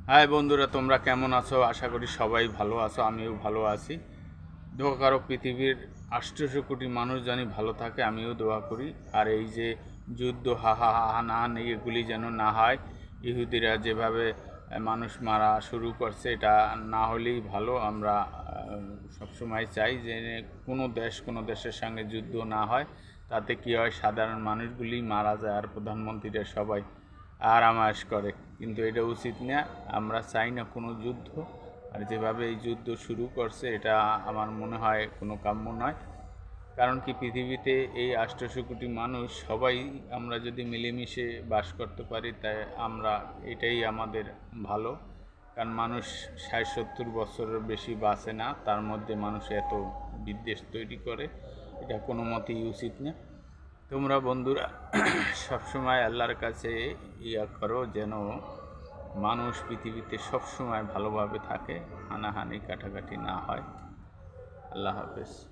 High বন্ধুরা, তোমরা কেমন আছো? আশা করি সবাই ভালো আছো, আমিও ভালো আছি। দোয়া করো পৃথিবীর 800 কোটি মানুষ জানি ভালো থাকে, আমিও দোয়া করি। আর এই যে যুদ্ধ হানাহান এগুলি যেন না হয়। ইহুদিরা যেভাবে মানুষ মারা শুরু করছে, এটা না হলেই ভালো। আমরা সবসময় চাই যে কোনো দেশের সঙ্গে যুদ্ধ না হয়। তাতে কী হয়, সাধারণ মানুষগুলি মারা যায় আর প্রধানমন্ত্রীরা সবাই আরামায়েশ করে। কিন্তু এটা উচিত না, আমরা চাই না কোনো যুদ্ধ। আর যেভাবে এই যুদ্ধ শুরু করছে, এটা আমার মনে হয় কোনো কাম্য নয়। কারণ কি, পৃথিবীতে এই 800 কোটি মানুষ সবাই আমরা যদি মিলেমিশে বাস করতে পারি, তাই আমরা এটাই আমাদের ভালো। কারণ মানুষ 60-70 বছরের বেশি বাঁচে না, তার মধ্যে মানুষ এত বিদ্বেষ তৈরি করে, এটা কোনো মতেই উচিত না। তোমরা বন্ধুরা সবসময় আল্লাহর কাছে করো যেন মানুষ পৃথিবীতে সবসময় ভালোভাবে থাকে, হানাহানি কাটাকাটি না হয়। আল্লাহ হাফেজ।